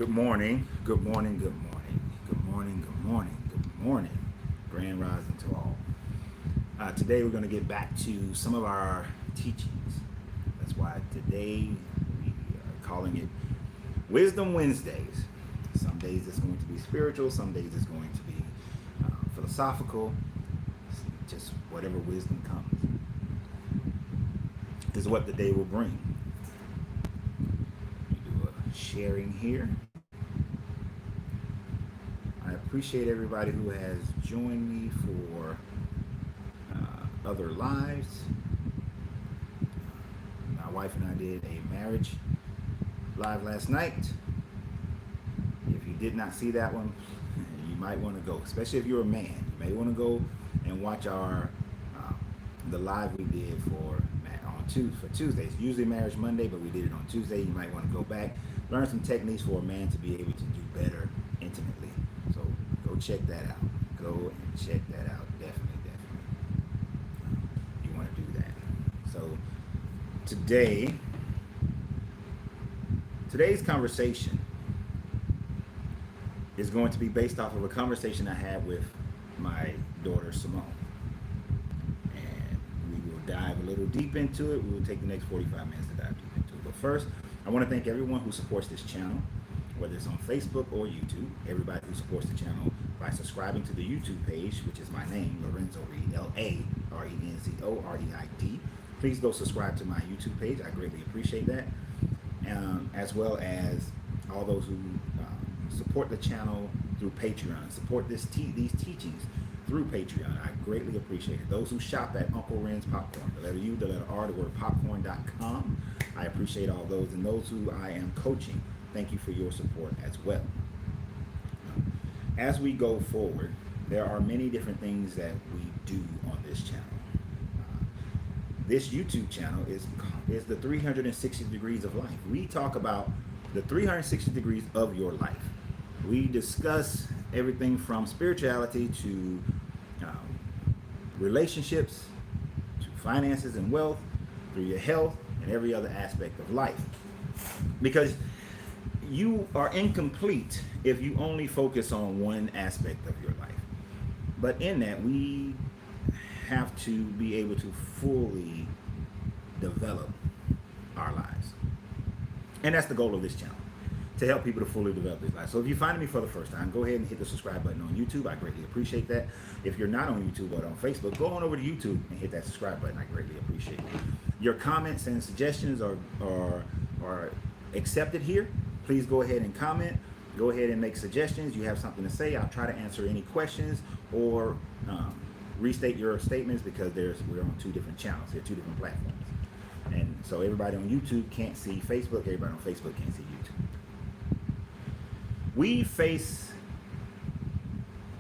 Good morning, good morning, good morning, good morning, good morning, good morning. Grand rising to all. Today we're going to get back to some of our teachings. That's why today we are calling it Wisdom Wednesdays. Some days it's going to be spiritual, some days it's going to be philosophical, just whatever wisdom comes is what the day will bring. We do a sharing here. I appreciate everybody who has joined me for other lives. My wife and I did a marriage live last night. If you did not see that one, you might want to go, especially if you're a man. You may want to go and watch our the live we did for Tuesdays. Usually Marriage Monday, but we did it on Tuesday. You might want to go back, learn some techniques for a man to be able to do better intimately. So go check that out. Go and check that out. Definitely. You want to do that. So today's conversation is going to be based off of a conversation I had with my daughter Simone. And we will dive a little deep into it. We will take the next 45 minutes to dive deep into it. But first, I want to thank everyone who supports this channel, whether it's on Facebook or YouTube. Everybody who supports the channel by subscribing to the YouTube page, which is my name, Larenzo Reid, LarenzoReid. Please go subscribe to my YouTube page. I greatly appreciate that. As well as all those who support the channel through Patreon, support these teachings through Patreon. I greatly appreciate it. Those who shop at Uncle Renz Popcorn, the letter U, the letter R, the word popcorn.com. I appreciate all those. And those who I am coaching, thank you for your support as well. As we go forward, there are many different things that we do on this channel. This YouTube channel is the 360 degrees of life. We talk about the 360 degrees of your life. We discuss everything from spirituality to relationships, to finances and wealth, through your health and every other aspect of life. Because you are incomplete if you only focus on one aspect of your life. But in that, we have to be able to fully develop our lives. And that's the goal of this channel, to help people to fully develop their lives. So if you're finding me for the first time, go ahead and hit the subscribe button on YouTube. I greatly appreciate that. If you're not on YouTube but on Facebook, go on over to YouTube and hit that subscribe button. I greatly appreciate it. Your comments and suggestions are accepted here. Please go ahead and comment. Go ahead and make suggestions. You have something to say, I'll try to answer any questions or restate your statements, because we're on two different channels here, two different platforms. And so everybody on YouTube can't see Facebook, everybody on Facebook can't see YouTube. We face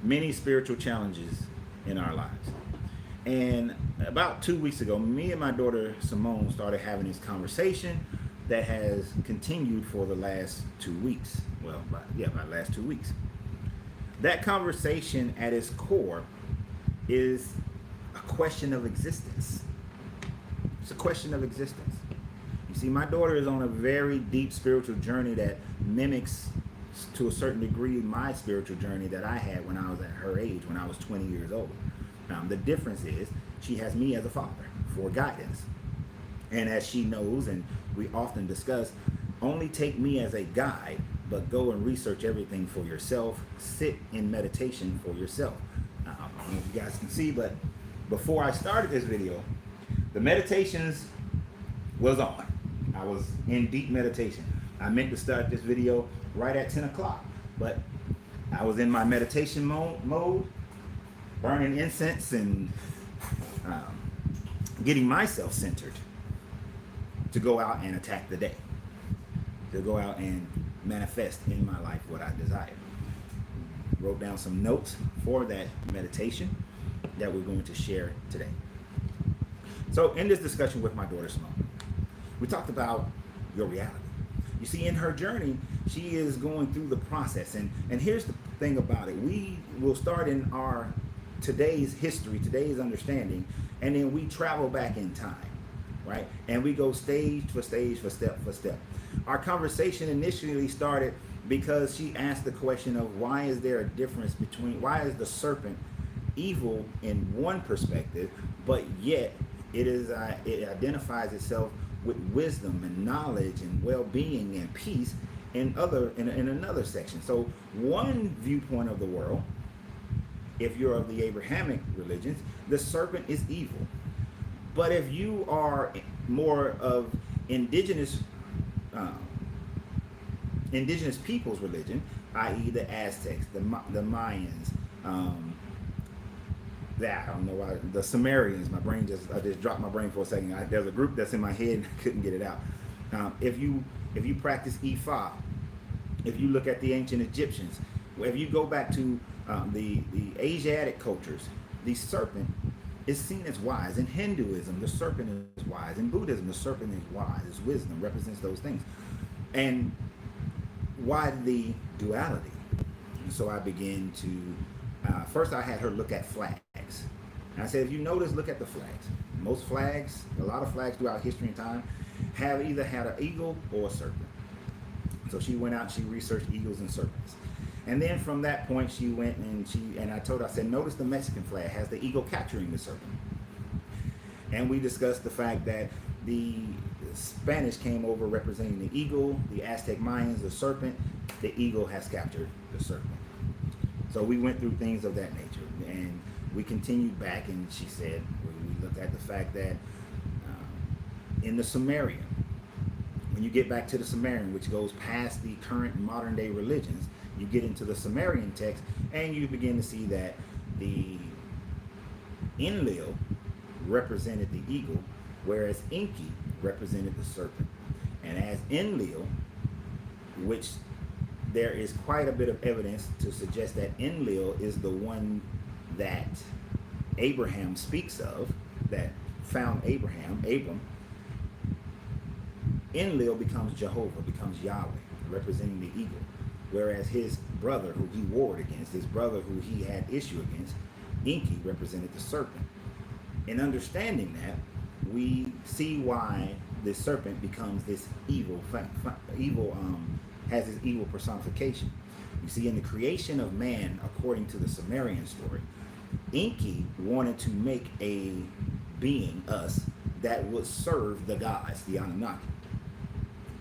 many spiritual challenges in our lives. And about 2 weeks ago, me and my daughter Simone started having this conversation that has continued for the last 2 weeks. Well, about the last 2 weeks. That conversation at its core is a question of existence. It's a question of existence. You see, my daughter is on a very deep spiritual journey that mimics, to a certain degree, my spiritual journey that I had when I was at her age, when I was 20 years old. The difference is she has me as a father for guidance. And as she knows, and we often discuss, only take me as a guide, but go and research everything for yourself. Sit in meditation for yourself. I don't know if you guys can see, but before I started this video, the meditations was on. I was in deep meditation. I meant to start this video right at 10 o'clock, but I was in my meditation mode, burning incense and getting myself centered to go out and attack the day, to go out and manifest in my life what I desire. Wrote down some notes for that meditation that we're going to share today. So in this discussion with my daughter Simone, we talked about your reality. You see, in her journey, she is going through the process. And here's the thing about it. We will start in our today's history, today's understanding, and then we travel back in time, right? And we go stage for stage, for step for step. Our conversation initially started because she asked the question of why is there a difference between, why is the serpent evil in one perspective, but yet it identifies itself with wisdom and knowledge and well-being and peace in another section. So one viewpoint of the world, if you're of the Abrahamic religions, the serpent is evil. But if you are more of indigenous people's religion, i.e. the Aztecs, the Mayans, I don't know why, the Sumerians, I just dropped my brain for a second. There's a group that's in my head and I couldn't get it out. If you practice Ifa, if you look at the ancient Egyptians, if you go back to the Asiatic cultures, the serpent is seen as wise. In Hinduism, the serpent is wise. In Buddhism, the serpent is wise. It's wisdom, represents those things. And why the duality? And so I began to, first I had her look at flags. And I said, if you notice, look at the flags. Most flags, a lot of flags throughout history and time, have either had an eagle or a serpent. So she went out and she researched eagles and serpents. And then from that point, she went and I said, notice the Mexican flag has the eagle capturing the serpent. And we discussed the fact that the Spanish came over representing the eagle, the Aztec Mayans, the serpent. The eagle has captured the serpent. So we went through things of that nature. And we continued back, and she said, we looked at the fact that in the Sumerian, when you get back to the Sumerian, which goes past the current modern day religions, you get into the Sumerian text and you begin to see that the Enlil represented the eagle, whereas Enki represented the serpent. And as Enlil, which there is quite a bit of evidence to suggest that Enlil is the one that Abraham speaks of, that found Abram, Enlil becomes Jehovah, becomes Yahweh, representing the eagle. Whereas his brother, who he warred against, his brother who he had issue against, Enki, represented the serpent. In understanding that, we see why the serpent becomes this has this evil personification. You see, in the creation of man, according to the Sumerian story, Enki wanted to make a being, us, that would serve the gods, the Anunnaki.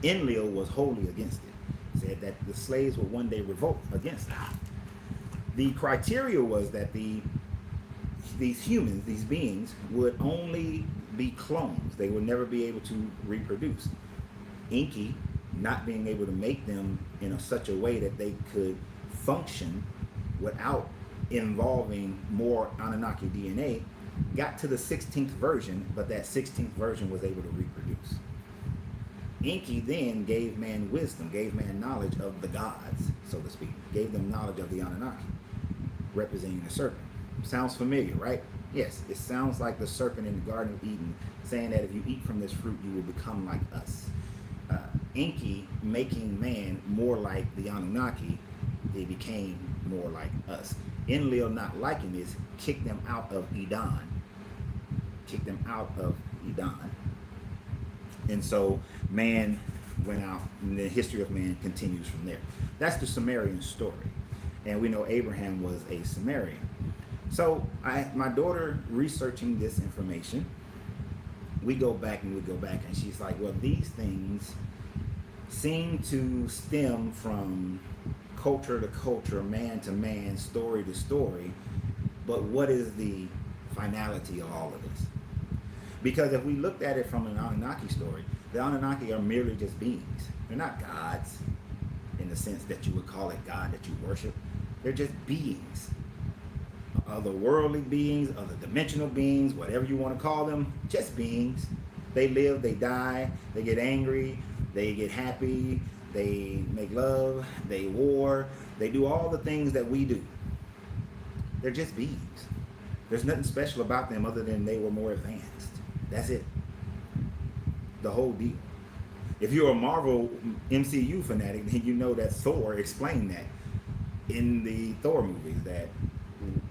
Enlil was wholly against it. Said that the slaves would one day revolt against it. The criteria was that these humans, these beings, would only be clones. They would never be able to reproduce. Enki, not being able to make them in such a way that they could function without involving more Anunnaki DNA, got to the 16th version, but that 16th version was able to reproduce. Enki then gave man wisdom, gave man knowledge of the gods, so to speak, gave them knowledge of the Anunnaki, representing the serpent. Sounds familiar, right? Yes, it sounds like the serpent in the Garden of Eden, saying that if you eat from this fruit, you will become like us. Enki making man more like the Anunnaki, they became more like us. Enlil, not liking this, kicked them out of Eden. And so man went out, and the history of man continues from there. That's the Sumerian story. And we know Abraham was a Sumerian. So my daughter researching this information, we go back, and she's like, well, these things seem to stem from culture to culture, man to man, story to story, but what is the finality of all of this? Because if we looked at it from an Anunnaki story, the Anunnaki are merely just beings. They're not gods in the sense that you would call it God that you worship. They're just beings. Otherworldly beings, other dimensional beings, whatever you want to call them, just beings. They live, they die, they get angry, they get happy, they make love, they war, they do all the things that we do. They're just beings. There's nothing special about them other than they were more advanced. That's it. The whole deal. If you're a Marvel MCU fanatic, then you know that Thor explained that in the Thor movies, that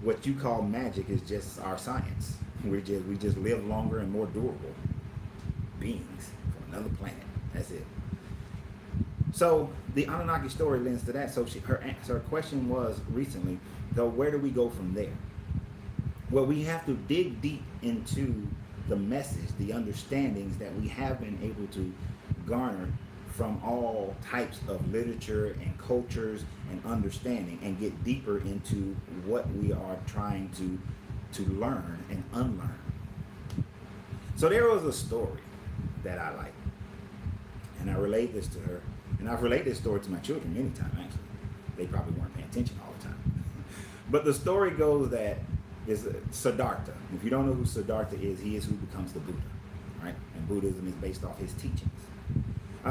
what you call magic is just our science. We just live longer and more durable beings from another planet. That's it. So the Anunnaki story lends to that. So her question was recently, though, where do we go from there? Well, we have to dig deep into the message, the understandings that we have been able to garner from all types of literature and cultures and understanding, and get deeper into what we are trying to learn and unlearn. So there was a story that I like, and I relate this to her, and I've related this story to my children many times, actually. They probably weren't paying attention all the time. But the story goes that is Siddhartha. If you don't know who Siddhartha is, he is who becomes the Buddha, right? And Buddhism is based off his teachings.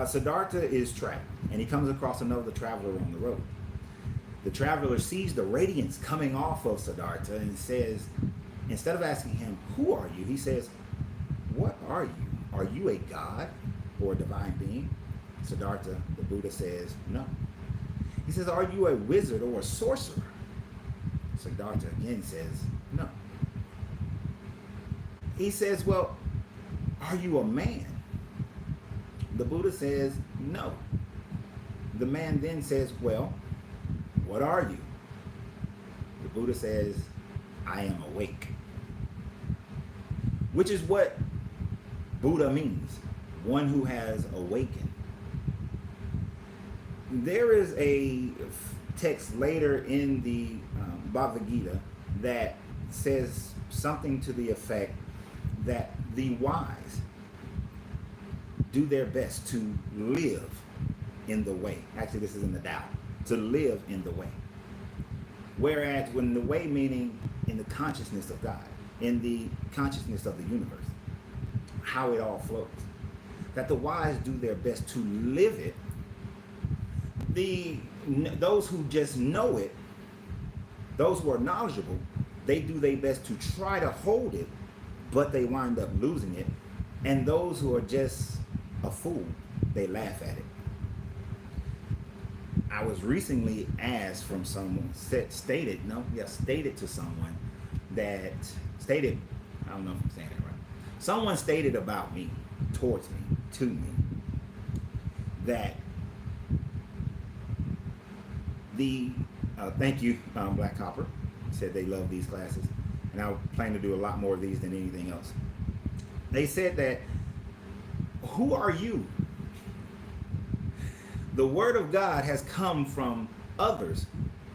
Siddhartha is trapped, and he comes across another traveler on the road. The traveler sees the radiance coming off of Siddhartha and says, instead of asking him, who are you? He says, what are you? Are you a god or a divine being? Siddhartha, the Buddha, says, no. He says, are you a wizard or a sorcerer? Siddhartha again says, no. He says, well, are you a man? The Buddha says, no. The man then says, well, what are you? The Buddha says, I am awake. Which is what Buddha means, one who has awakened. There is a text later in the Bhagavad Gita that says something to the effect that the wise do their best to live in the way. Actually, this is in the Tao. To live in the way. Whereas when the way meaning in the consciousness of God, in the consciousness of the universe, how it all flows. That the wise do their best to live it. Those who just know it, those who are knowledgeable, they do their best to try to hold it, but they wind up losing it. And those who are just a fool, they laugh at it. I was recently asked from someone, stated to someone that stated, I don't know if I'm saying it right. Someone stated about me, towards me, to me, that thank you, Black Copper, said they love these classes, and I plan to do a lot more of these than anything else. They said that, who are you? The word of God has come from others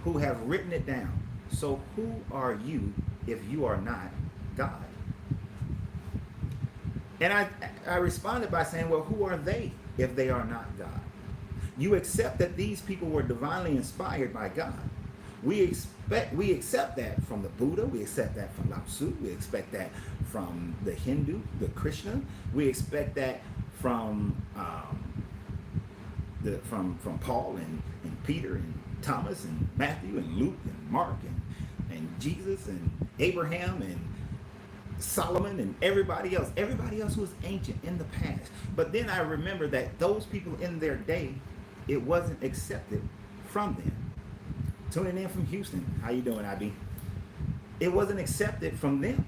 who have written it down. So who are you if you are not God? And I responded by saying, well, who are they if they are not God? You accept that these people were divinely inspired by God. We accept that from the Buddha. We accept that from Lao Tzu. We expect that from the Hindu, the Krishna. We expect that from from Paul and Peter and Thomas and Matthew and Luke and Mark and Jesus and Abraham and Solomon and everybody else who was ancient in the past. But then I remember that those people in their day, it wasn't accepted from them. Tuning in from Houston. How you doing, IB? It wasn't accepted from them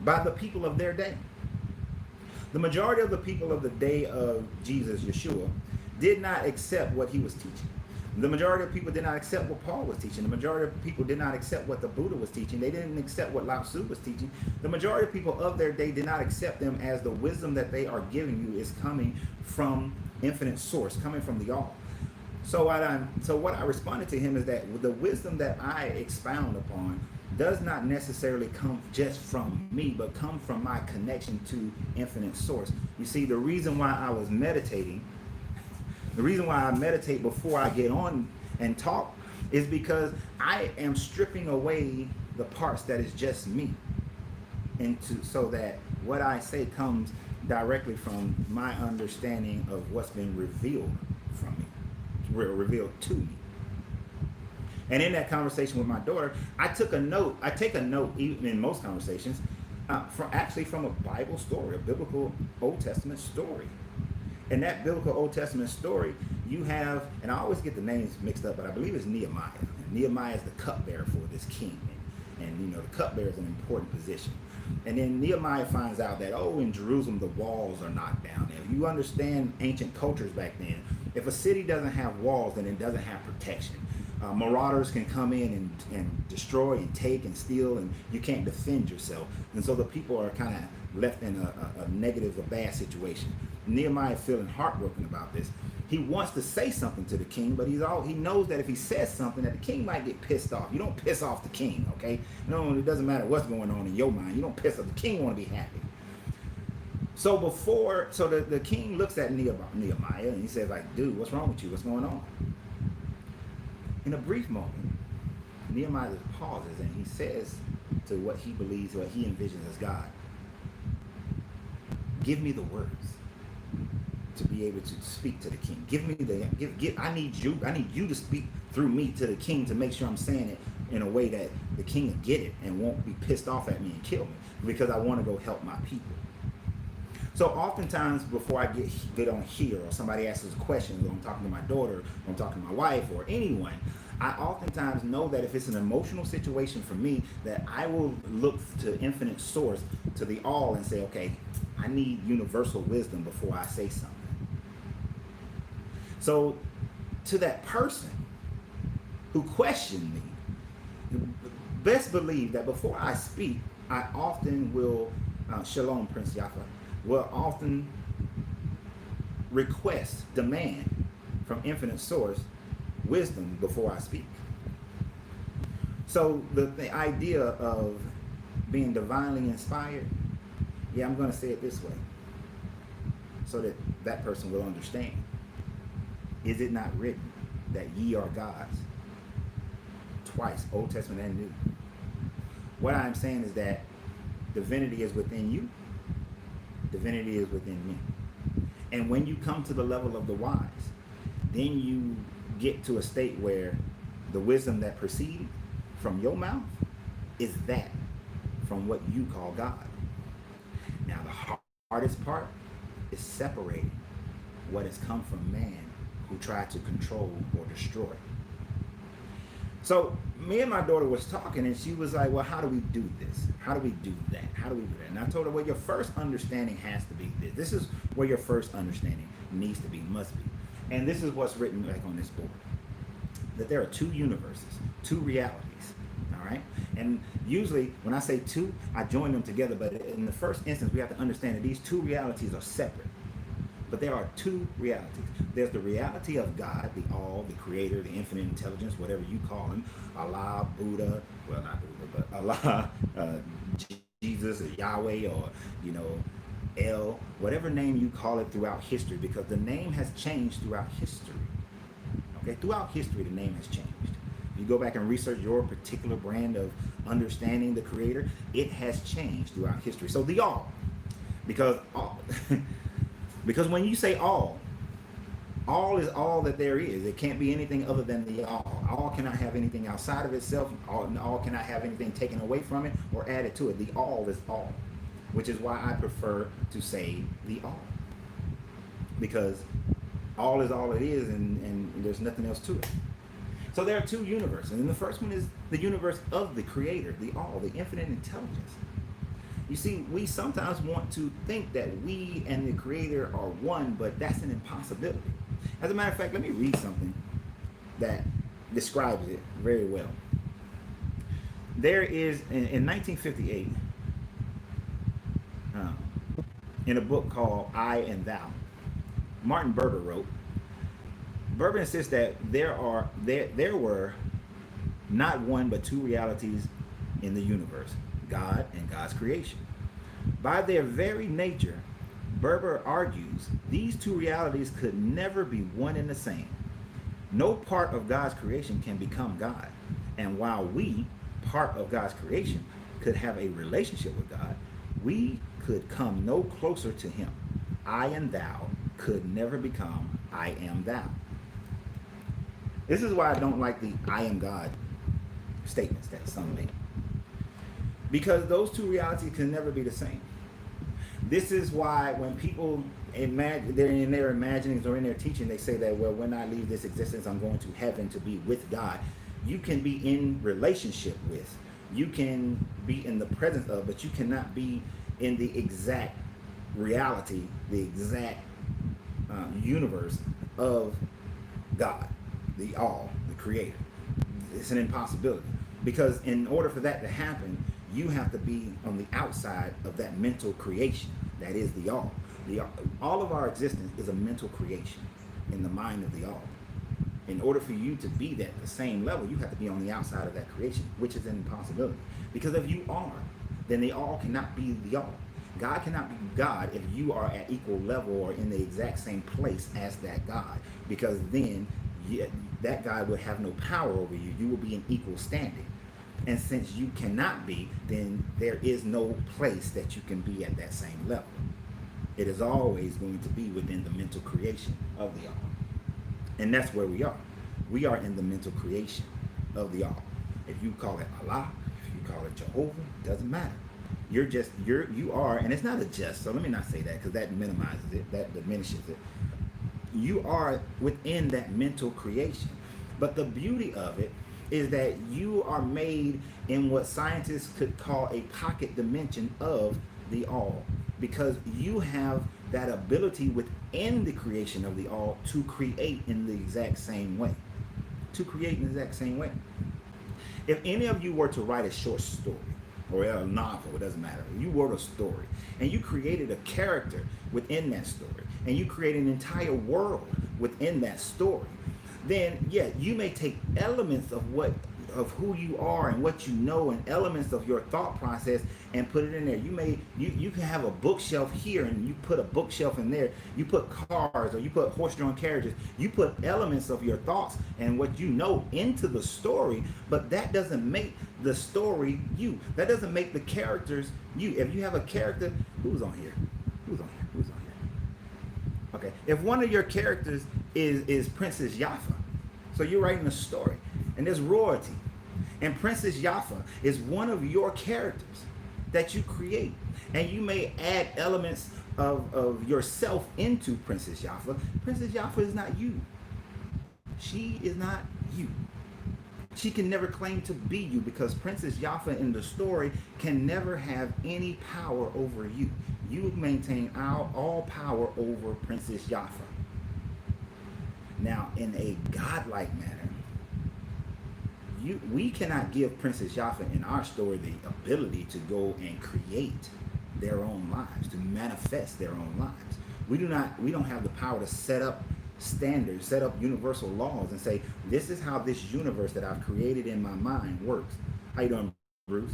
by the people of their day. The majority of the people of the day of Jesus, Yeshua, did not accept what he was teaching. The majority of people did not accept what Paul was teaching. The majority of people did not accept what the Buddha was teaching. They didn't accept what Lao Tzu was teaching. The majority of people of their day did not accept them as the wisdom that they are giving you is coming from infinite source, coming from the all. So what I responded to him is that the wisdom that I expound upon does not necessarily come just from me, but come from my connection to infinite source. You see, the reason why I was meditating, the reason why I meditate before I get on and talk is because I am stripping away the parts that is just me, so that what I say comes directly from my understanding of what's been revealed from me, revealed to me. And in that conversation with my daughter, I take a note even in most conversations, from a Bible story, a biblical Old Testament story. In that biblical Old Testament story, you have, and I always get the names mixed up, but I believe it's Nehemiah. Nehemiah is the cupbearer for this king. And the cupbearer is an important position. And then Nehemiah finds out that, in Jerusalem, the walls are knocked down. If you understand ancient cultures back then, If a city doesn't have walls, then it doesn't have protection. Marauders can come in and destroy and take and steal, and you can't defend yourself. And so the people are kind of left in a negative, a bad situation. Nehemiah feeling heartbroken about this. He wants to say something to the king, but he knows that if he says something, that the king might get pissed off. You don't piss off the king, okay? No, it doesn't matter what's going on in your mind. You don't piss off the king. Want to be happy. So the king looks at Nehemiah and he says, like, dude, what's wrong with you? What's going on? In a brief moment, Nehemiah pauses and he says to what he believes, what he envisions as God, give me the words to be able to speak to the king. I need you to speak through me to the king to make sure I'm saying it in a way that the king will get it and won't be pissed off at me and kill me, because I want to go help my people. So oftentimes before I get on here, or somebody asks us a question, or I'm talking to my daughter, or I'm talking to my wife, or anyone, I oftentimes know that if it's an emotional situation for me, that I will look to infinite source, to the all, and say, okay, I need universal wisdom before I say something. So to that person who questioned me, best believe that before I speak, I often will, Shalom, Prince Yafa, will often demand from infinite source wisdom before I speak. So the idea of being divinely inspired, yeah, I'm going to say it this way so that that person will understand. Is it not written that ye are gods? Twice, Old Testament and New. What I'm saying is that divinity is within you. Divinity is within me. And when you come to the level of the wise, then you get to a state where the wisdom that proceeds from your mouth is that from what you call God. Now the hardest part is separating what has come from man who tried to control or destroy. So me and my daughter was talking, and she was like, well, how do we do this? How do we do that? How do we do that? And I told her, well, your first understanding has to be this. This is where your first understanding needs to be, must be. And this is what's written like on this board. That there are two universes, two realities, all right? And usually when I say two, I join them together, but in the first instance, we have to understand that these two realities are separate. But there are two realities. There's the reality of God, the all, the creator, the infinite intelligence, whatever you call him, Allah, Buddha, well, not Buddha, but Allah, Jesus, or Yahweh, or, El, whatever name you call it throughout history, because the name has changed throughout history. Okay, throughout history, the name has changed. You go back and research your particular brand of understanding the creator, it has changed throughout history. So the all, because all, because when you say all is all that there is. It can't be anything other than the all. All cannot have anything outside of itself. All cannot have anything taken away from it or added to it. The all is all, which is why I prefer to say the all, because all is all it is, and there's nothing else to it. So there are two universes, and the first one is the universe of the creator, the all, the infinite intelligence. You see, we sometimes want to think that we and the creator are one, but that's an impossibility. As a matter of fact, let me read something that describes it very well. There is, in 1958, in a book called I and Thou, Martin Buber wrote, Buber insists that there were not one but two realities in the universe, God and God's creation. By their very nature, Buber argues these two realities could never be one and the same. No part of God's creation can become God. And while we, part of God's creation, could have a relationship with God, we could come no closer to him. I and thou could never become I am thou. This is why I don't like the I am God statements that some make. Because those two realities can never be the same. This is why when people imagine, they're in their imaginings or in their teaching, they say that, well, when I leave this existence, I'm going to heaven to be with God. You can be in relationship with, you can be in the presence of, but you cannot be in the exact reality, the exact universe of God, the all, the creator. It's an impossibility, because in order for that to happen, you have to be on the outside of that mental creation that is the all. All of our existence is a mental creation in the mind of the all. In order for you to be at the same level, you have to be on the outside of that creation, which is an impossibility. Because if you are, then the all cannot be the all. God cannot be God if you are at equal level or in the exact same place as that God, because then that God will have no power over you. You will be in equal standing. And since you cannot be, then there is no place that you can be at that same level. It is always going to be within the mental creation of the all. And that's where we are. We are in the mental creation of the all. If you call it Allah, if you call it Jehovah, it doesn't matter. You are, and it's not a just, so let me not say that, because that minimizes it, that diminishes it. You are within that mental creation. But the beauty of it is that you are made in what scientists could call a pocket dimension of the all, because you have that ability within the creation of the all to create in the exact same way. To create in the exact same way. If any of you were to write a short story, or a novel, it doesn't matter. You wrote a story, and you created a character within that story, and you created an entire world within that story, then yeah, you may take elements of who you are and what you know, and elements of your thought process, and put it in there. You can have a bookshelf here, and you put a bookshelf in there. You put cars, or you put horse-drawn carriages. You put elements of your thoughts and what you know into the story, but that doesn't make the story you. That doesn't make the characters you. If you have a character, who's on here? Who's on here? Who's on here? Okay. If one of your characters is Princess Jaffa, so you're writing a story, and there's royalty, and Princess Jaffa is one of your characters that you create, and you may add elements of yourself into Princess Jaffa. Princess Jaffa is not you. She is not you. She can never claim to be you, because Princess Jaffa in the story can never have any power over you. You maintain all power over Princess Jaffa. Now, in a godlike manner, we cannot give Princess Jaffa in our story the ability to go and create their own lives, to manifest their own lives. We don't have the power to set up standards, set up universal laws, and say, this is how this universe that I've created in my mind works. How you doing, Bruce?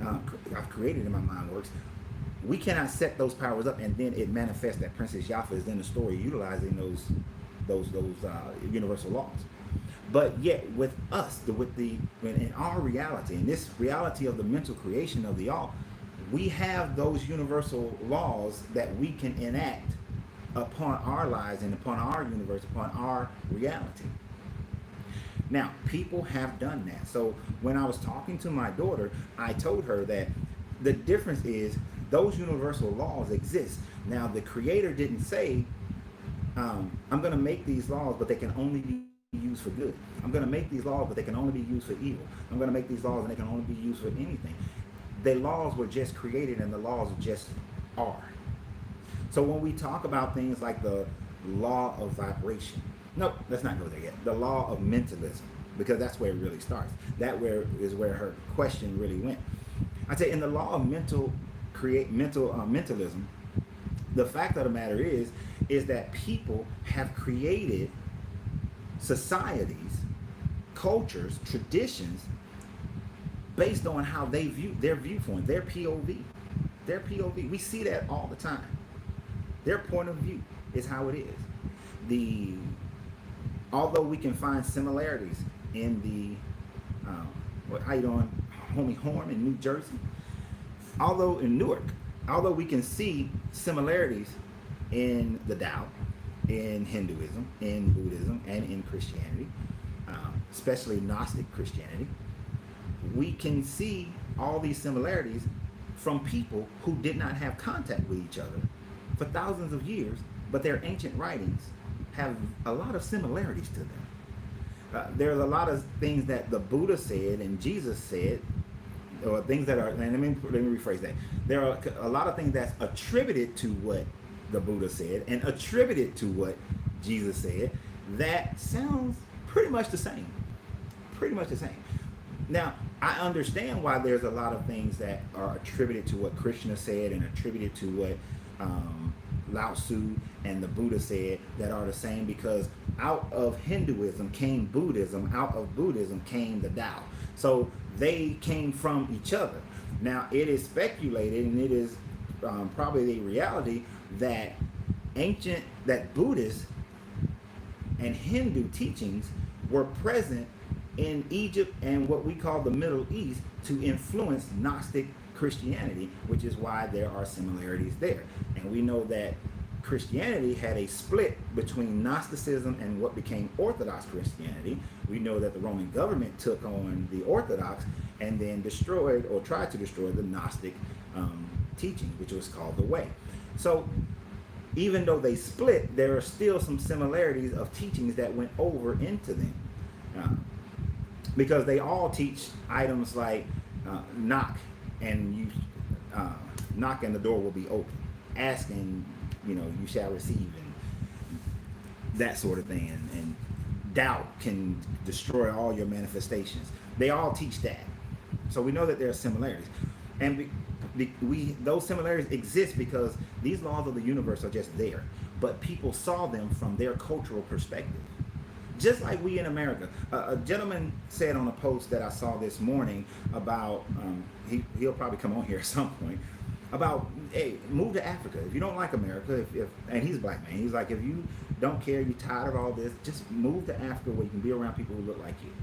I've created in my mind works. We cannot set those powers up, and then it manifests that Princess Jaffa is in the story utilizing those universal laws. But yet with us, in our reality, in this reality of the mental creation of the all, we have those universal laws that we can enact upon our lives and upon our universe, upon our reality. Now, people have done that. So when I was talking to my daughter, I told her that the difference is those universal laws exist. Now, the Creator didn't say, I'm going to make these laws, but they can only be used for good. I'm going to make these laws, but they can only be used for evil. I'm going to make these laws, and they can only be used for anything. The laws were just created, and the laws just are. So when we talk about things like the law of vibration, no, let's not go there yet. The law of mentalism, because that's where it really starts. Is where her question really went. I say in the law of mentalism, the fact of the matter is that people have created societies, cultures, traditions based on how they view their viewpoint, their POV. Their POV. We see that all the time. Their point of view is how it is. Although we can find similarities in how you doing, homie Horn in New Jersey? Although in Newark, although we can see similarities in the Tao, in Hinduism, in Buddhism, and in Christianity, especially Gnostic Christianity, we can see all these similarities from people who did not have contact with each other for thousands of years, but their ancient writings have a lot of similarities to them. There's a lot of things that the Buddha said and Jesus said, or things that are, and let me rephrase that. There are a lot of things that's attributed to what the Buddha said and attributed to what Jesus said, that sounds pretty much the same. Pretty much the same. Now, I understand why there's a lot of things that are attributed to what Krishna said and attributed to what Lao Tzu and the Buddha said that are the same, because out of Hinduism came Buddhism, out of Buddhism came the Tao. So they came from each other. Now, it is speculated, and it is probably the reality, that Buddhist and Hindu teachings were present in Egypt and what we call the Middle East to influence Gnostic Christianity, which is why there are similarities there. And we know that Christianity had a split between Gnosticism and what became Orthodox Christianity. We know that the Roman government took on the Orthodox and then destroyed, or tried to destroy, the Gnostic teaching, which was called the Way. So even though they split, there are still some similarities of teachings that went over into them. Because they all teach items like knock and you knock and the door will be open. Ask and you shall receive, and that sort of thing. And doubt can destroy all your manifestations. They all teach that. So we know that there are similarities. And those similarities exist because these laws of the universe are just there. But people saw them from their cultural perspective. Just like we in America. A gentleman said on a post that I saw this morning about, he'll probably come on here at some point, about, hey, move to Africa. If you don't like America, and he's a black man, he's like, if you don't care, you're tired of all this, just move to Africa where you can be around people who look like you.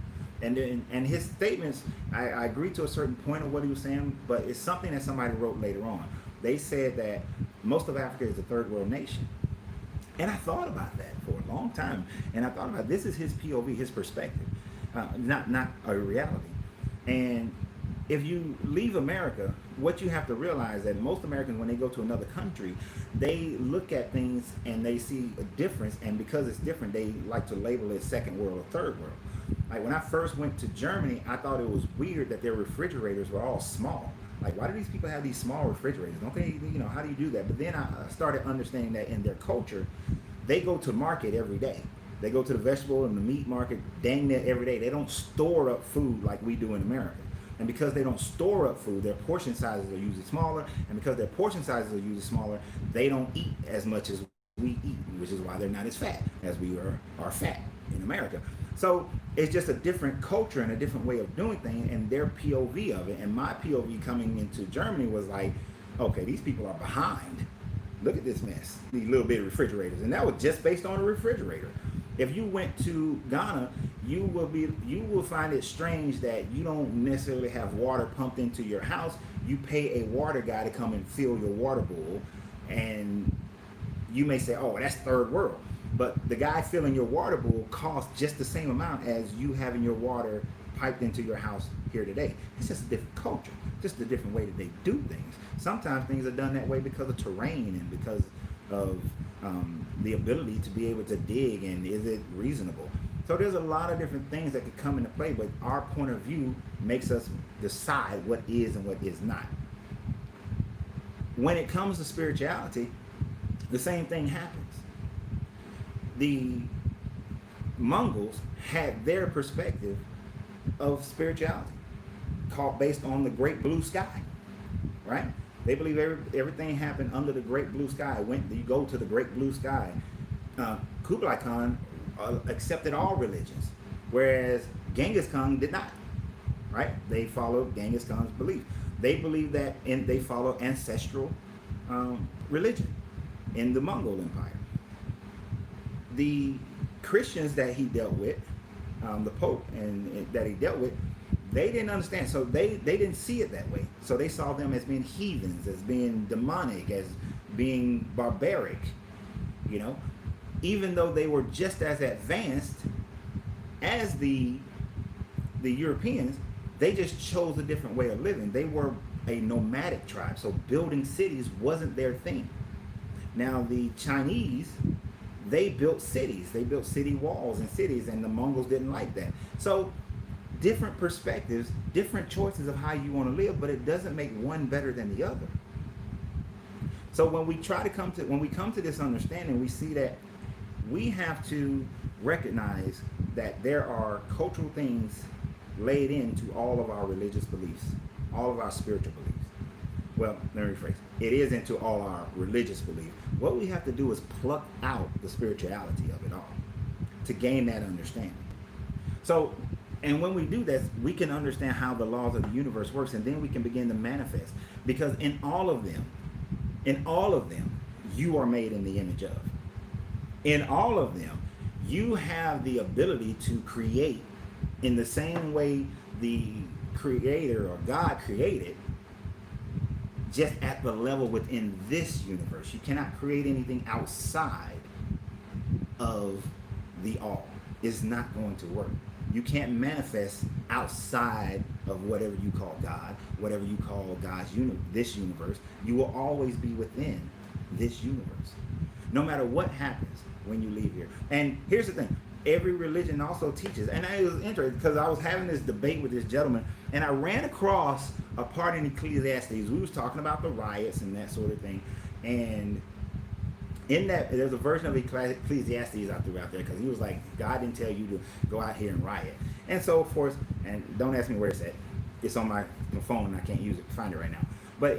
And his statements, I agree to a certain point of what he was saying, but it's something that somebody wrote later on. They said that most of Africa is a third world nation. And I thought about that for a long time. And I thought about, this is his POV, his perspective, not a reality. And if you leave America, what you have to realize that most Americans, when they go to another country, they look at things and they see a difference. And because it's different, they like to label it second world or third world. Like when I first went to Germany, I thought it was weird that their refrigerators were all small. Like, why do these people have these small refrigerators? Don't they, how do you do that? But then I started understanding that in their culture, they go to market every day. They go to the vegetable and the meat market dang near every day. They don't store up food like we do in America. And because they don't store up food, their portion sizes are usually smaller. And because their portion sizes are usually smaller, they don't eat as much as we eat, which is why they're not as fat as we are fat in America. So it's just a different culture and a different way of doing things, and their POV of it. And my POV coming into Germany was like, okay, these people are behind. Look at this mess, these little bitty refrigerators. And that was just based on a refrigerator. If you went to Ghana, you will find it strange that you don't necessarily have water pumped into your house. You pay a water guy to come and fill your water bowl, and you may say, oh, that's third world. But the guy filling your water bowl costs just the same amount as you having your water piped into your house here today. It's just a different culture, just a different way that they do things. Sometimes things are done that way because of terrain and because of the ability to be able to dig, and is it reasonable? So there's a lot of different things that could come into play, but our point of view makes us decide what is and what is not. When it comes to spirituality, the same thing happens. The Mongols had their perspective of spirituality, based on the great blue sky, right? They believe everything happened under the great blue sky. You go to the great blue sky. Kublai Khan accepted all religions, whereas Genghis Khan did not, right? They followed Genghis Khan's belief. They believe that, and they follow ancestral religion in the Mongol Empire. The Christians that he dealt with, the Pope and that he dealt with, they didn't understand. So they didn't see it that way. So they saw them as being heathens, as being demonic, as being barbaric, even though they were just as advanced as the Europeans. They just chose a different way of living. They were a nomadic tribe, so building cities wasn't their thing. Now the Chinese, they built cities. They built city walls and cities, and the Mongols didn't like that. So different perspectives, different choices of how you want to live, but it doesn't make one better than the other. So when we come to this understanding, we see that we have to recognize that there are cultural things laid into all of our religious beliefs, all of our spiritual beliefs. Well, let me rephrase. It is into all our religious beliefs. What we have to do is pluck out the spirituality of it all to gain that understanding. So, and when we do that, we can understand how the laws of the universe works, and then we can begin to manifest. Because in all of them, you are made in the image of. In all of them, you have the ability to create in the same way the creator or God created, just at the level within this universe. You cannot create anything outside of the all. It's not going to work. You can't manifest outside of whatever you call God, whatever you call this universe. You will always be within this universe, no matter what happens when you leave here. And here's the thing. Every religion also teaches, and it was interesting because I was having this debate with this gentleman, and I ran across a part in Ecclesiastes. We was talking about the riots and that sort of thing, and in that there's a version of Ecclesiastes I threw out there because he was like, God didn't tell you to go out here and riot. And so, of course, and don't ask me where it's at. It's on my phone, and I can't find it right now. But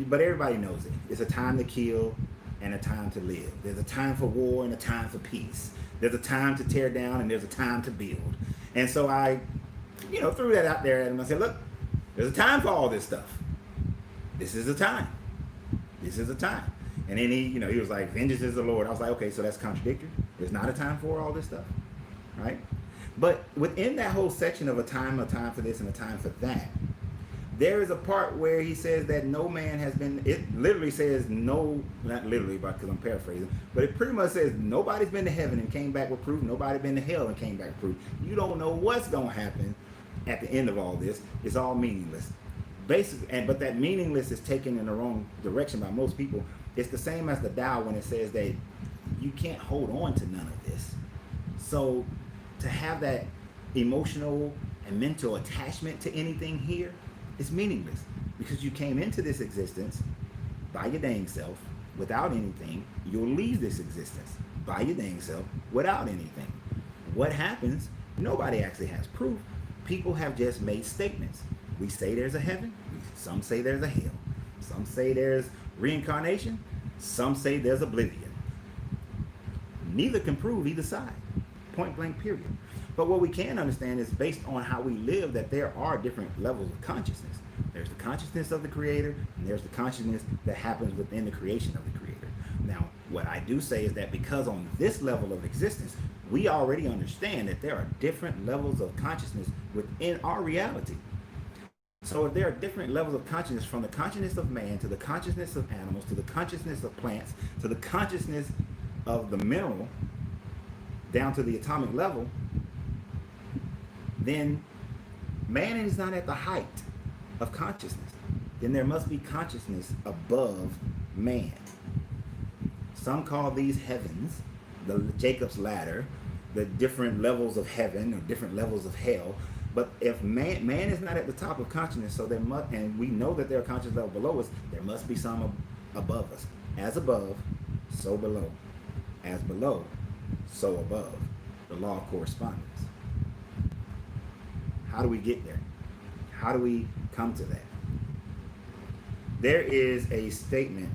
but everybody knows it. It's a time to kill and a time to live. There's a time for war and a time for peace. There's a time to tear down and there's a time to build. And so I, threw that out there at him. I said, look, there's a time for all this stuff. This is a time. This is a time. And then he was like, vengeance is the Lord. I was like, okay, so that's contradictory. There's not a time for all this stuff, right? But within that whole section of a time for this and a time for that, there is a part where he says that no man has been, it literally says no, not literally, because I'm paraphrasing, but it pretty much says nobody's been to heaven and came back with proof. Nobody's been to hell and came back with proof. You don't know what's going to happen at the end of all this. It's all meaningless. Basically, but that meaningless is taken in the wrong direction by most people. It's the same as the Tao when it says that you can't hold on to none of this. So to have that emotional and mental attachment to anything here, it's meaningless because you came into this existence by your dang self without anything. You'll leave this existence by your dang self without anything. What happens? Nobody actually has proof. People have just made statements. We say there's a heaven. Some say there's a hell. Some say there's reincarnation. Some say there's oblivion. Neither can prove either side. Point blank, period. But what we can understand is based on how we live that there are different levels of consciousness. There's the consciousness of the Creator, and there's the consciousness that happens within the creation of the Creator. Now, what I do say is that because on this level of existence, we already understand that there are different levels of consciousness within our reality. So if there are different levels of consciousness, from the consciousness of man to the consciousness of animals to the consciousness of plants to the consciousness of the mineral down to the atomic level, then man is not at the height of consciousness. Then there must be consciousness above man. Some call these heavens, the Jacob's ladder, the different levels of heaven or different levels of hell. But if man is not at the top of consciousness, so there must, and we know that there are conscious levels below us, there must be some above us. As above, so below. As below, so above. The law of correspondence. How do we get there? How do we come to that? There is a statement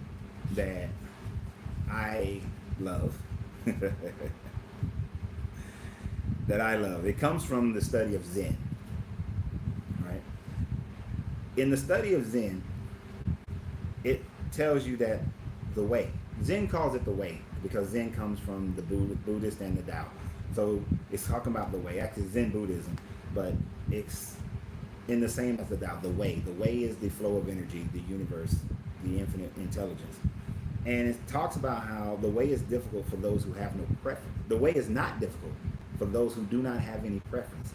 that I love. That I love. It comes from the study of Zen. Right? In the study of Zen, it tells you that the way. Zen calls it the way because Zen comes from the Buddhist and the Tao. So it's talking about the way. Actually, Zen Buddhism, but it's in the same as the Tao. The way. The way is the flow of energy, the universe, the infinite intelligence. And it talks about how the way is difficult for those who have no preference. The way is not difficult for those who do not have any preferences.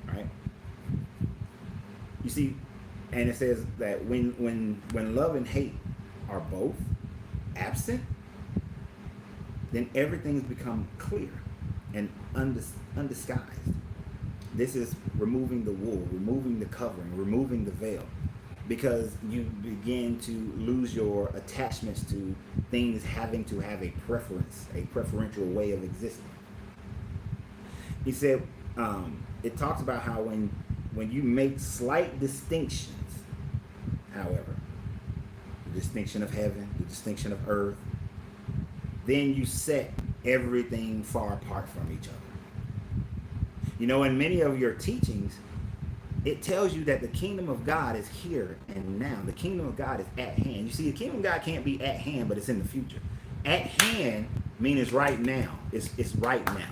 Right? You see, and it says that when love and hate are both absent, then everything's become clear and undisguised. This is removing the wool, removing the covering, removing the veil, because you begin to lose your attachments to things having to have a preference, a preferential way of existing. He said, it talks about how when you make slight distinctions, however, the distinction of heaven, the distinction of earth, then you set everything far apart from each other. You know, in many of your teachings, it tells you that the kingdom of God is here and now. The kingdom of God is at hand. You see, the kingdom of God can't be at hand, but it's in the future. At hand means it's right now. It's right now.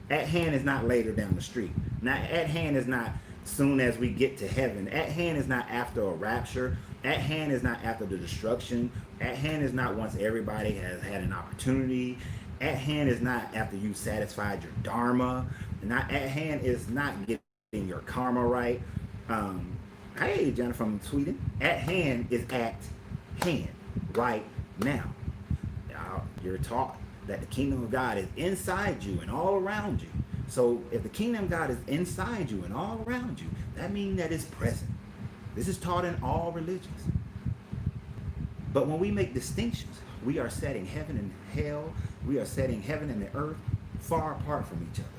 At hand is not later down the street. Now, at hand is not soon as we get to heaven. At hand is not after a rapture. At hand is not after the destruction. At hand is not once everybody has had an opportunity. At hand is not after you've satisfied your dharma. Not at hand is not getting your karma right. Hey, Jenna from Sweden. At hand is at hand right now. You're taught that the kingdom of God is inside you and all around you. So if the kingdom of God is inside you and all around you, that means that it's present. This is taught in all religions. But when we make distinctions, we are setting heaven and hell, we are setting heaven and the earth far apart from each other.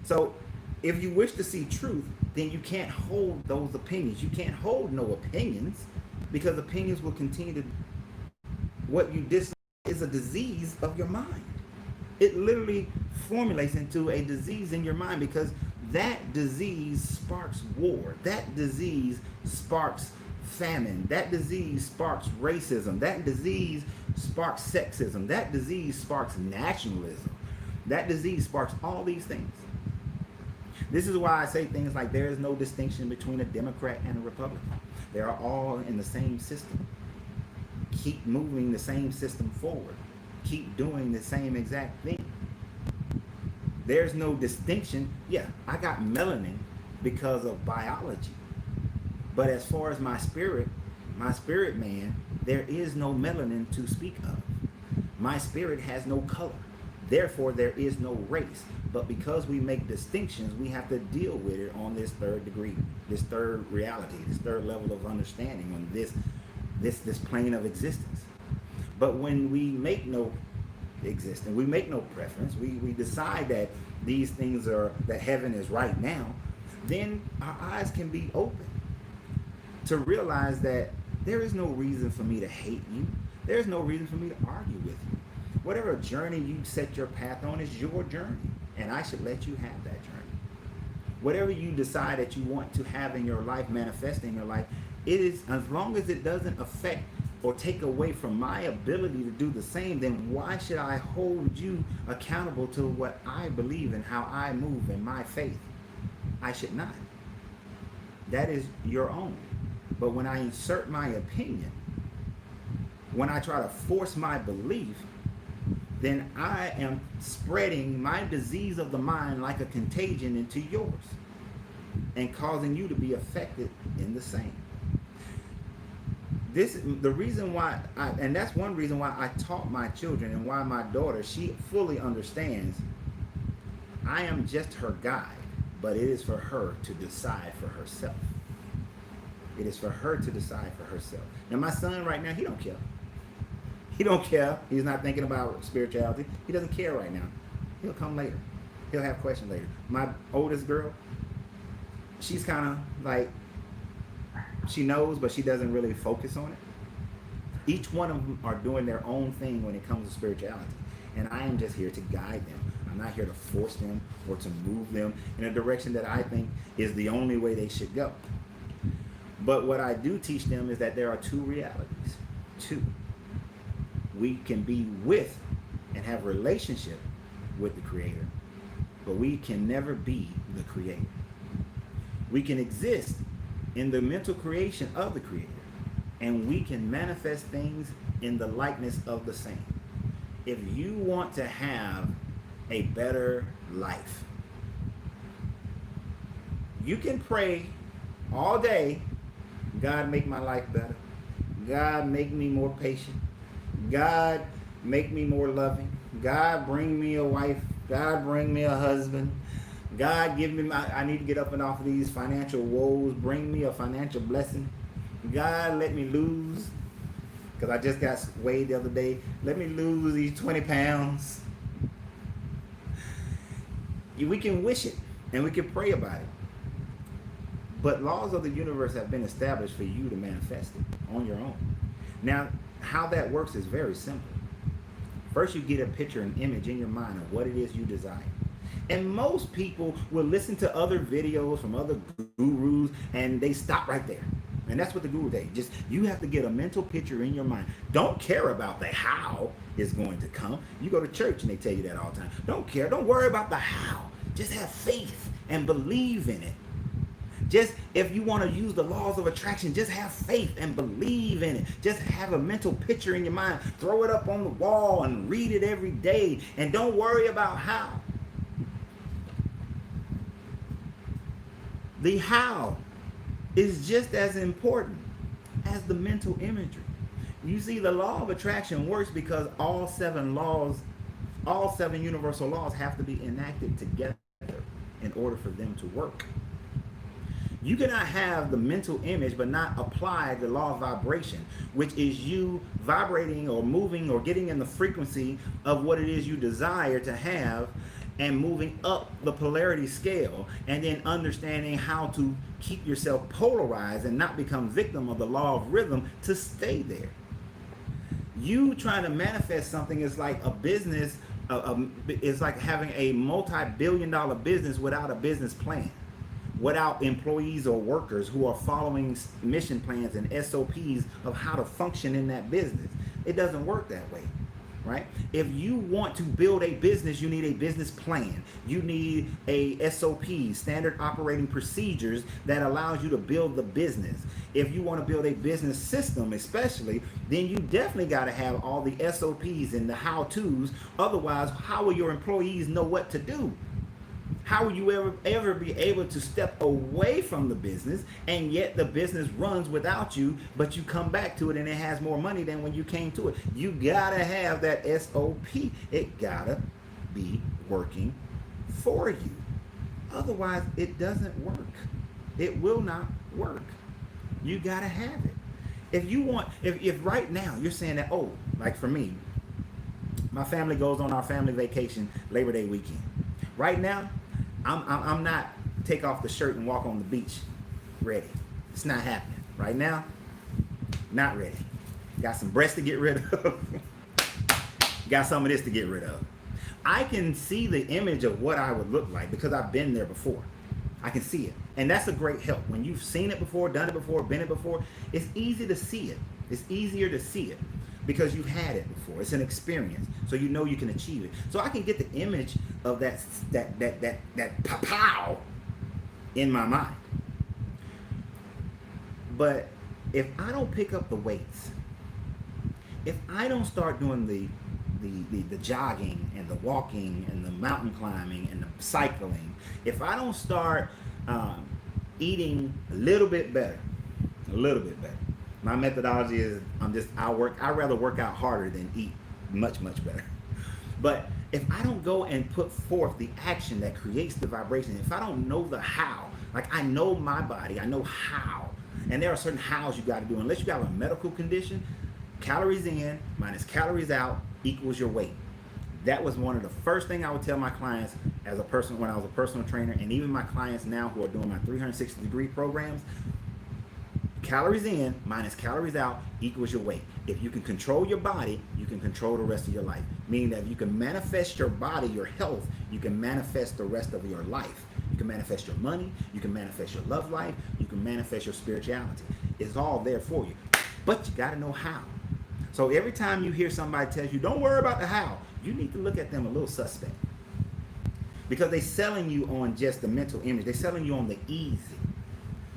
So if you wish to see truth, then you can't hold those opinions. You can't hold no opinions, because opinions will continue to, what you dislike is a disease of your mind. It literally formulates into a disease in your mind, because that disease sparks war. That disease sparks famine. That disease sparks racism. That disease sparks sexism. That disease sparks nationalism. That disease sparks all these things. This is why I say things like there is no distinction between a Democrat and a Republican. They are all in the same system. Keep moving the same system forward. Keep doing the same exact thing. There's no distinction. Yeah, I got melanin because of biology. But as far as my spirit man, there is no melanin to speak of. My spirit has no color. Therefore, there is no race. But because we make distinctions, we have to deal with it on this third degree, this third reality, this third level of understanding, on this plane of existence. But when we make no existence, we make no preference, we decide that these things are, that heaven is right now, then our eyes can be open to realize that there is no reason for me to hate you. There's no reason for me to argue with you. Whatever journey you set your path on is your journey, and I should let you have that journey. Whatever you decide that you want to have in your life, manifest in your life, it is, as long as it doesn't affect or take away from my ability to do the same, then why should I hold you accountable to what I believe and how I move in my faith? I should not. That is your own. But when I insert my opinion, when I try to force my belief, then I am spreading my disease of the mind like a contagion into yours and causing you to be affected in the same. This is the reason why, and that's one reason why I taught my children, and why my daughter, she fully understands I am just her guide, but it is for her to decide for herself. It is for her to decide for herself. Now my son right now, he don't care. He don't care. He's not thinking about spirituality. He doesn't care right now. He'll come later. He'll have questions later. My oldest girl, she's kind of like, she knows, but she doesn't really focus on it. Each one of them are doing their own thing when it comes to spirituality. And I am just here to guide them. I'm not here to force them or to move them in a direction that I think is the only way they should go. But what I do teach them is that there are two realities. Two. We can be with and have a relationship with the Creator, but we can never be the Creator. We can exist in the mental creation of the Creator, and we can manifest things in the likeness of the same. If you want to have a better life, you can pray all day, God, make my life better. God, make me more patient. God, make me more loving. God, bring me a wife. God, bring me a husband. God, give me I need to get up and off of these financial woes. Bring me a financial blessing. God, let me lose, because I just got weighed the other day. Let me lose these 20 pounds. We can wish it and we can pray about it. But laws of the universe have been established for you to manifest it on your own. Now, how that works is very simple. First, you get a picture, an image in your mind of what it is you desire. And most people will listen to other videos from other gurus and they stop right there. And that's what the guru say. Just, you have to get a mental picture in your mind. Don't care about the how is going to come. You go to church and they tell you that all the time. Don't care. Don't worry about the how. Just have faith and believe in it. Just, if you want to use the laws of attraction, just have faith and believe in it. Just have a mental picture in your mind. Throw it up on the wall and read it every day. And don't worry about how. The how is just as important as the mental imagery. You see, the law of attraction works because all seven universal laws have to be enacted together in order for them to work. You cannot have the mental image but not apply the law of vibration, which is you vibrating or moving or getting in the frequency of what it is you desire to have and moving up the polarity scale, and then understanding how to keep yourself polarized and not become victim of the law of rhythm to stay there. You trying to manifest something is like a business, it's like having a multi-billion-dollar business without a business plan, without employees or workers who are following mission plans and SOPs of how to function in that business. It doesn't work that way, right? If you want to build a business, you need a business plan. You need a SOP, standard operating procedures, that allows you to build the business. If you want to build a business system especially, then you definitely got to have all the SOPs and the how-tos. Otherwise, how will your employees know what to do? How will you ever be able to step away from the business and yet the business runs without you, but you come back to it and it has more money than when you came to it? You gotta have that SOP. It gotta be working for you. Otherwise, it doesn't work. It will not work. You gotta have it. If you want, if right now you're saying that, oh, like for me, my family goes on our family vacation Labor Day weekend. Right now, I'm not take off the shirt and walk on the beach ready. It's not happening. Right now, not ready. Got some breasts to get rid of. Got some of this to get rid of. I can see the image of what I would look like because I've been there before. I can see it. And that's a great help. When you've seen it before, done it before, been it before, it's easy to see it. It's easier to see it because you've had it before. It's an experience. So you know you can achieve it. So I can get the image of that pow in my mind. But if I don't pick up the weights, if I don't start doing the jogging and the walking and the mountain climbing and the cycling, if I don't start eating a little bit better, my methodology is I'd rather work out harder than eat much better. But if I don't go and put forth the action that creates the vibration, if I don't know the how, like I know my body, I know how, and there are certain hows you got to do. Unless you have a medical condition, calories in minus calories out equals your weight. That was one of the first things I would tell my clients as a person when I was a personal trainer, and even my clients now who are doing my 360-degree programs. Calories in minus calories out equals your weight. If you can control your body, you can control the rest of your life. Meaning that if you can manifest your body, your health, you can manifest the rest of your life. You can manifest your money, you can manifest your love life, you can manifest your spirituality. It's all there for you. But you gotta know how. So every time you hear somebody tell you, don't worry about the how, you need to look at them a little suspect. Because they're selling you on just the mental image. They're selling you on the easy.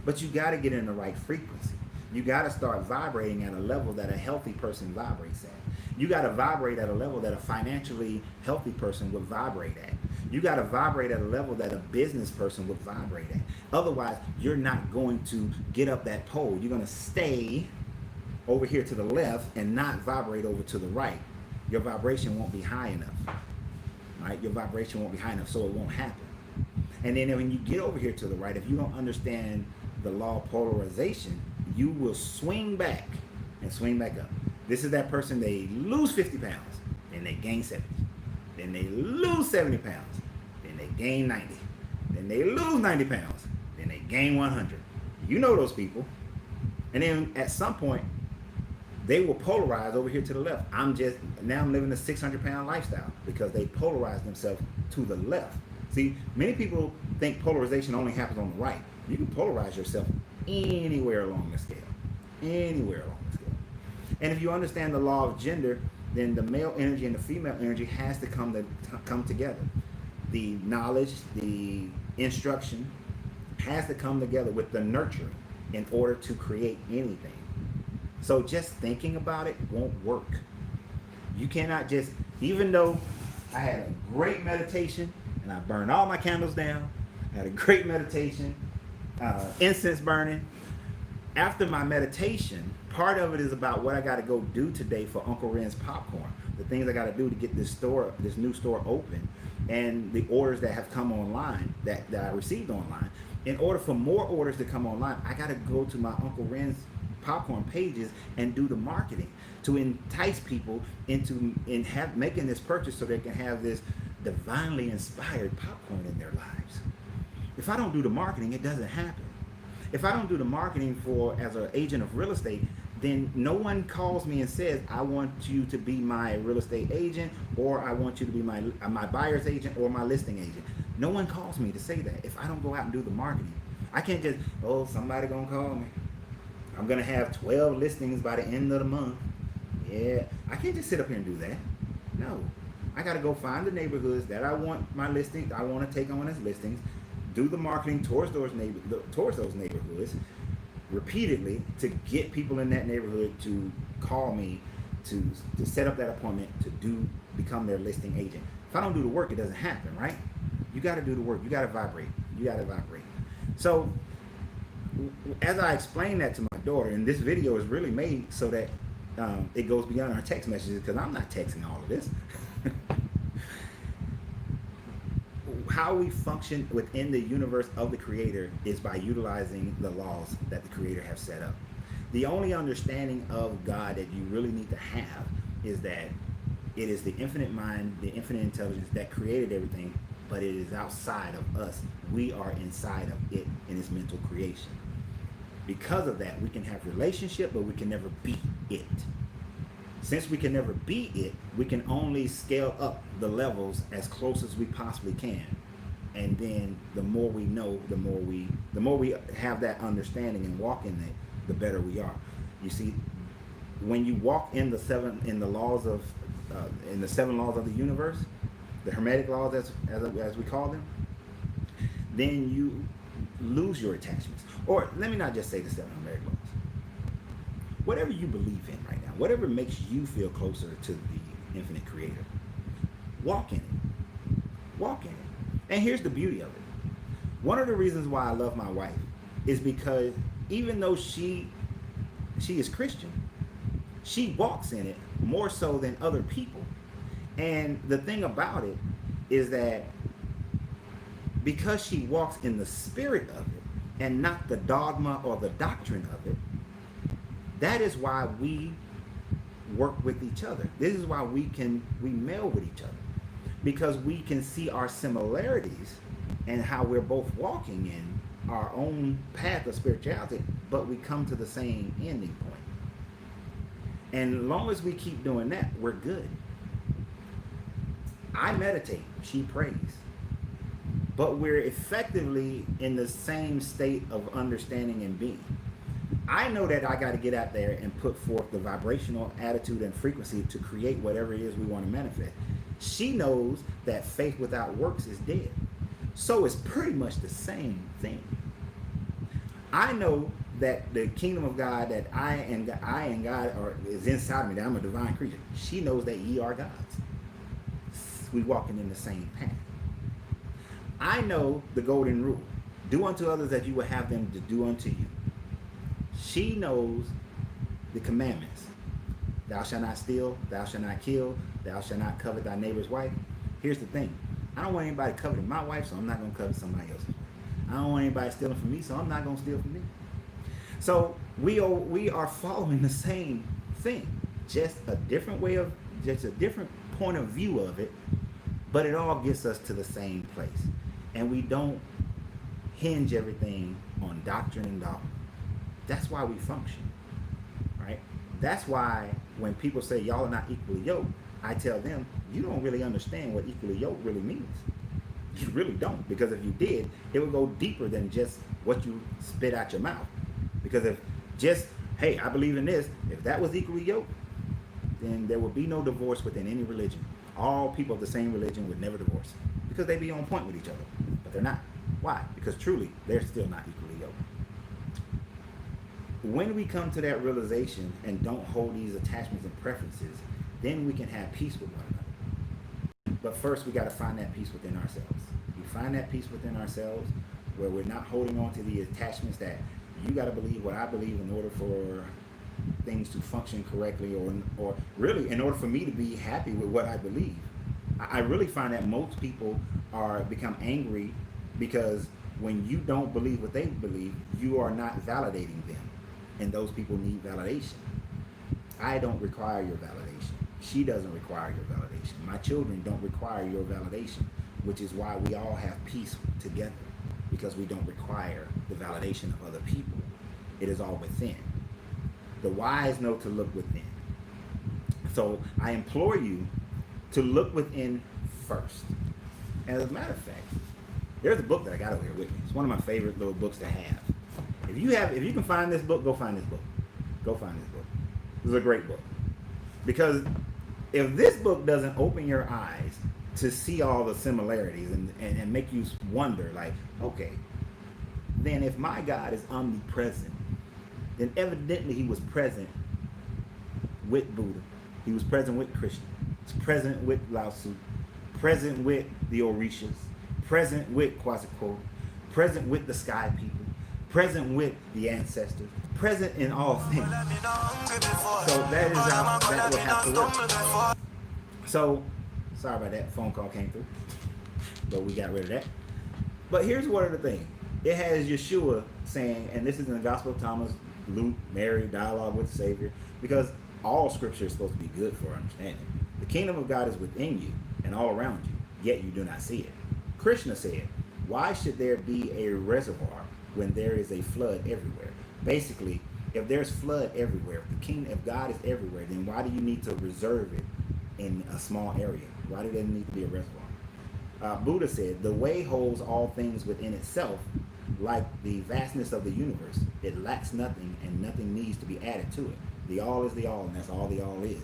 But you got to get in the right frequency. You got to start vibrating at a level that a healthy person vibrates at. You got to vibrate at a level that a financially healthy person would vibrate at. You got to vibrate at a level that a business person would vibrate at. Otherwise, you're not going to get up that pole. You're going to stay over here to the left and not vibrate over to the right. Your vibration won't be high enough. Right? Your vibration won't be high enough, so it won't happen. And then when you get over here to the right, if you don't understand the law of polarization, you will swing back and swing back up. This is that person, they lose 50 pounds, then they gain 70. Then they lose 70 pounds, then they gain 90. Then they lose 90 pounds. Then they gain 100. You know those people. And then at some point, they will polarize over here to the left. I'm living a 600-pound lifestyle because they polarize themselves to the left. See, many people think polarization only happens on the right. You can polarize yourself anywhere along the scale. Anywhere along the scale. And if you understand the law of gender, then the male energy and the female energy has to come together. The knowledge, the instruction has to come together with the nurturing in order to create anything. So just thinking about it won't work. You cannot just, even though I had a great meditation and I burned all my candles down, I had a great meditation, incense burning. After my meditation, part of it is about what I got to go do today for Uncle Renz popcorn. The things I got to do to get this new store open, and the orders that have come online that I received online. In order for more orders to come online, I got to go to my Uncle Renz popcorn pages and do the marketing to entice people into making this purchase so they can have this divinely inspired popcorn in their lives. If I don't do the marketing, it doesn't happen. If I don't do the marketing as an agent of real estate, then no one calls me and says, I want you to be my real estate agent, or I want you to be my buyer's agent or my listing agent. No one calls me to say that if I don't go out and do the marketing. I can't just, somebody gonna call me. I'm gonna have 12 listings by the end of the month. Yeah, I can't just sit up here and do that. No, I gotta go find the neighborhoods that I want my listings, I wanna take on as listings, do the marketing towards those neighborhoods repeatedly to get people in that neighborhood to call me to set up that appointment to become their listing agent. If I don't do the work, it doesn't happen, right? You got to do the work. You got to vibrate. So as I explained that to my daughter, and this video is really made so that it goes beyond our text messages, because I'm not texting all of this. How we function within the universe of the Creator is by utilizing the laws that the Creator has set up. The only understanding of God that you really need to have is that it is the infinite mind, the infinite intelligence that created everything, but it is outside of us. We are inside of it in its mental creation. Because of that, we can have relationship, but we can never be it. Since we can never be it, we can only scale up the levels as close as we possibly can. And then the more we know, the more we have that understanding and walk in it, the better we are. You see, when you walk in the seven laws of the universe, the hermetic laws as we call them, then you lose your attachments. Or let me not just say the seven hermetic laws. Whatever you believe in right now, whatever makes you feel closer to the infinite Creator, walk in it. Walk in it. And here's the beauty of it. One of the reasons why I love my wife is because even though she is Christian, she walks in it more so than other people. And the thing about it is that because she walks in the spirit of it and not the dogma or the doctrine of it, that is why we work with each other. This is why we meld with each other, because we can see our similarities and how we're both walking in our own path of spirituality, but we come to the same ending point. And as long as we keep doing that, we're good. I meditate, she prays, but we're effectively in the same state of understanding and being. I know that I got to get out there and put forth the vibrational attitude and frequency to create whatever it is we want to manifest. She knows that faith without works is dead. So it's pretty much the same thing. I know that the kingdom of God, that I and God is inside of me, that I'm a divine creature. She knows that ye are gods. We walking in the same path. I know the golden rule. Do unto others as you would have them to do unto you. She knows the commandments. Thou shalt not steal, thou shalt not kill, thou shalt not covet thy neighbor's wife. Here's the thing. I don't want anybody coveting my wife, so I'm not going to covet somebody else's wife. I don't want anybody stealing from me, so I'm not going to steal from me. So we are following the same thing, just a different point of view of it, but it all gets us to the same place. and we don't hinge everything on doctrine and dogma. That's why we function, right? That's why when people say y'all are not equally yoked, I tell them, you don't really understand what equally yoked really means. You really don't, because if you did, it would go deeper than just what you spit out your mouth. Because if just, hey, I believe in this, if that was equally yoked, then there would be no divorce within any religion. All people of the same religion would never divorce because they'd be on point with each other, but they're not. Why? Because truly, they're still not equally yoked. When we come to that realization and don't hold these attachments and preferences, then we can have peace with one another. But first, we got to find that peace within ourselves. We find that peace within ourselves where we're not holding on to the attachments that you got to believe what I believe in order for things to function correctly, or really in order for me to be happy with what I believe. I really find that most people become angry because when you don't believe what they believe, you are not validating them, and those people need validation. I don't require your validation. She doesn't require your validation. My children don't require your validation, which is why we all have peace together, because we don't require the validation of other people. It is all within. The wise know to look within. So I implore you to look within first. And as a matter of fact, there's a book that I got over here with me. It's one of my favorite little books to have. If you can find this book, go find this book. Go find this book. This is a great book. Because if this book doesn't open your eyes to see all the similarities and make you wonder, like, okay, then if my God is omnipresent, then evidently he was present with Buddha. He was present with Krishna. He was present with Lao Tzu. Present with the Orishas. Present with Quetzalcoatl. Present with the sky people. Present with the ancestors. Present in all things. So that is how that would have to work. So, sorry about that. Phone call came through. But we got rid of that. But here's one of the things. It has Yeshua saying, and this is in the Gospel of Thomas, Luke, Mary, dialogue with the Savior, because all scripture is supposed to be good for our understanding. The kingdom of God is within you and all around you, yet you do not see it. Krishna said, why should there be a reservoir when there is a flood everywhere? Basically, if there's flood everywhere, if the kingdom of God is everywhere, then why do you need to reserve it in a small area? Why do there need to be a reservoir? Buddha said, the way holds all things within itself, like the vastness of the universe. It lacks nothing, and nothing needs to be added to it. The all is the all, and that's all the all is.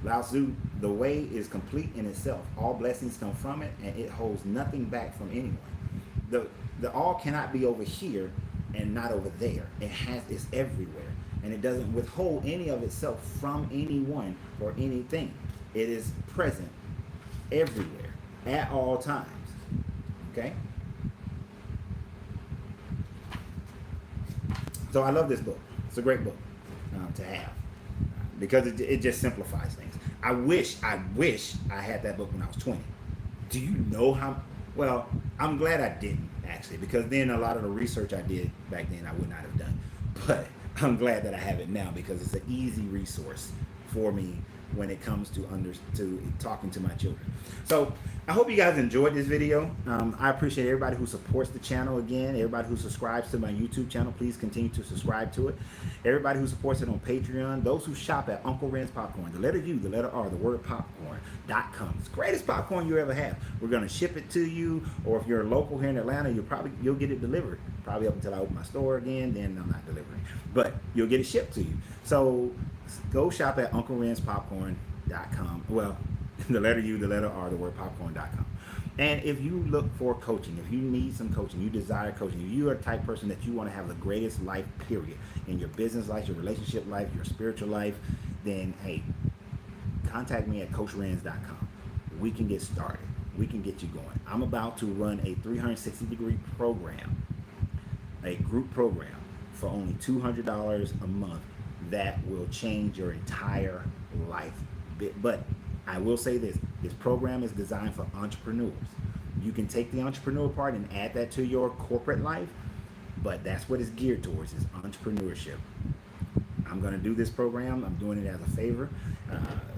Lao Tzu, the way is complete in itself. All blessings come from it, and it holds nothing back from anyone. The all cannot be over here and not over there. It's everywhere, and it doesn't withhold any of itself from anyone or anything. It is present everywhere at all times. Okay? So I love this book. It's a great book to have because it just simplifies things. I wish I had that book when I was 20. Do you know how? Well, I'm glad I didn't actually, because then a lot of the research I did back then I would not have done. But I'm glad that I have it now because it's an easy resource for me when it comes to talking to my children. So I hope you guys enjoyed this video. I appreciate everybody who supports the channel. Again, everybody who subscribes to my YouTube channel, please continue to subscribe to it. Everybody who supports it on Patreon, those who shop at Uncle Renz Popcorn, the letter U, the letter R, the word popcorn.com. It's the greatest popcorn you ever have. We're going to ship it to you, or if you're local here in Atlanta, you'll get it delivered. Probably up until I open my store again, then I'm not delivering. But you'll get it shipped to you. So go shop at UncleRenzPopcorn.com. Well, the letter U, the letter R, the word popcorn.com. And if you look for coaching, if you need some coaching, you desire coaching, if you are the type of person that you want to have the greatest life, period, in your business life, your relationship life, your spiritual life, then, hey, contact me at CoachRenz.com. We can get started. We can get you going. I'm about to run a 360-degree program, a group program, for only $200 a month that will change your entire life. But I will say this program is designed for entrepreneurs. You can take the entrepreneur part and add that to your corporate life, but that's what it's geared towards, is entrepreneurship. I'm going to do this program. I'm doing it as a favor.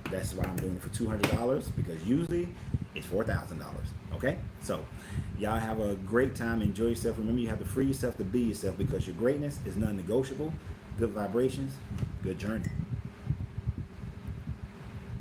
That's why I'm doing it for $200, because usually it's $4,000. Okay, so y'all have a great time. Enjoy yourself. Remember, you have to free yourself to be yourself, because your greatness is non-negotiable. Good vibrations, good journey.